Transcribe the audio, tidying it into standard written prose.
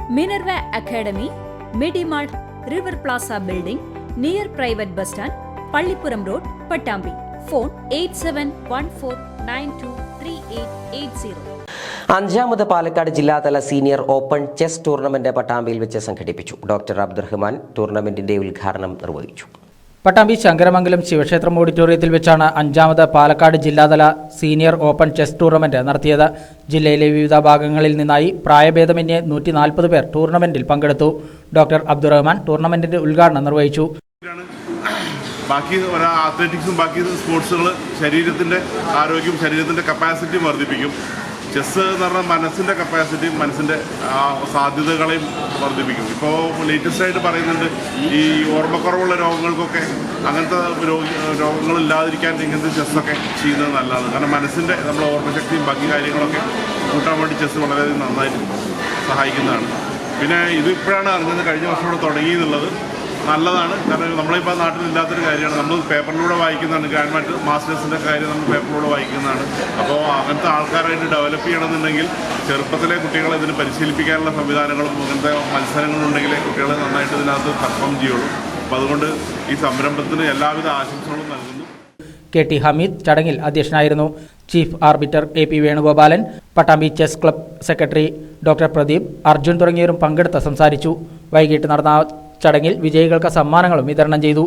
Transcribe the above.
Minerva Academy, Medimart, River Plaza Building, near Private Bus Stand, Pallipuram Road, Pattambi. Phone 8714923880. അഞ്ചാമത് പാലക്കാട് ജില്ലാതല senior open chess tournament പട്ടാമ്പിയിൽ വെച്ച് സംഘടിപ്പിച്ചു. Doctor Abdurahman ടൂർണമെന്റിന്റെ ഉദ്ഘാടനം നിർവഹിച്ചു. പട്ടാമ്പി ശങ്കരമംഗലം ശിവക്ഷേത്രം ഓഡിറ്റോറിയത്തിൽ വെച്ചാണ് അഞ്ചാമത് പാലക്കാട് ജില്ലാതല സീനിയർ ഓപ്പൺ ചെസ് ടൂർണമെന്റ് നടത്തിയത്. ജില്ലയിലെ വിവിധ ഭാഗങ്ങളിൽ നിന്നായി പ്രായഭേദമന്യേ 140 പേർ ടൂർണമെന്റിൽ പങ്കെടുത്തു. ഡോക്ടർ അബ്ദുറഹ്മാൻ ടൂർണമെന്റിന്റെ ഉദ്ഘാടനം നിർവഹിച്ചു. ബാക്കി അത്ലറ്റിക്സും ബാക്കി സ്പോർട്സുകൾ ശരീരത്തിൻ്റെ ആരോഗ്യം, ശരീരത്തിൻ്റെ കപ്പാസിറ്റി വർദ്ധിപ്പിക്കും. ചെസ്സ് എന്ന് പറഞ്ഞാൽ മനസ്സിൻ്റെ കപ്പാസിറ്റിയും മനസ്സിൻ്റെ സാധ്യതകളെയും വർദ്ധിപ്പിക്കും. ഇപ്പോൾ ലേറ്റസ്റ്റായിട്ട് പറയുന്നുണ്ട് ഈ ഓർമ്മക്കുറവുള്ള രോഗങ്ങൾക്കൊക്കെ അങ്ങനത്തെ രോഗങ്ങളില്ലാതിരിക്കാൻ ഇങ്ങനത്തെ ചെസ്സൊക്കെ ചെയ്യുന്നത് നല്ലതാണ്. കാരണം മനസ്സിൻ്റെ നമ്മുടെ ഓർമ്മശക്തിയും ബാക്കി കാര്യങ്ങളൊക്കെ കൂട്ടാൻ വേണ്ടി ചെസ്സ് വളരെയധികം നന്നായിട്ട് സഹായിക്കുന്നതാണ്. പിന്നെ ഇതിപ്പോഴാണ് അറിഞ്ഞത്, കഴിഞ്ഞ വർഷം കൂടെ തുടങ്ങി എന്നുള്ളത് നല്ലതാണ്. കാരണം നമ്മളിപ്പോൾ നാട്ടിലില്ലാത്തൊരു കാര്യമാണ്. നമ്മൾ പേപ്പറിലൂടെ വായിക്കുന്നതാണ്. ഗ്രാൻഡ് മാസ്റ്റേഴ്സിൻ്റെ കാര്യം നമ്മൾ പേപ്പറിലൂടെ വായിക്കുന്നതാണ്. അപ്പോൾ അങ്ങനത്തെ ആൾക്കാരായിട്ട് ഡെവലപ്പ് ചെയ്യണമെന്നുണ്ടെങ്കിൽ ചെറുപ്പത്തിലെ കുട്ടികളെ ഇതിന് പരിശീലിപ്പിക്കാനുള്ള സംവിധാനങ്ങളും അങ്ങനത്തെ മത്സരങ്ങളുണ്ടെങ്കിലേ കുട്ടികൾ നന്നായിട്ട് ഇതിനകത്ത് പെർഫോം ചെയ്യുള്ളൂ. അപ്പോൾ അതുകൊണ്ട് ഈ സംരംഭത്തിന് എല്ലാവിധ ആശംസകളും നൽകുന്നു. KT ഹമീദ് ചടങ്ങിൽ അധ്യക്ഷനായിരുന്നു. Chief arbiter AP Venugopalan, Pattambi chess club secretary doctor Pradeep, Arjun തുടങ്ങിയവരും പങ്കെടുത്ത് സംസാരിച്ചു. വൈകിട്ട് നടന്ന ചടങ്ങിൽ വിജയികൾക്ക് സമ്മാനങ്ങളും വിതരണം ചെയ്തു.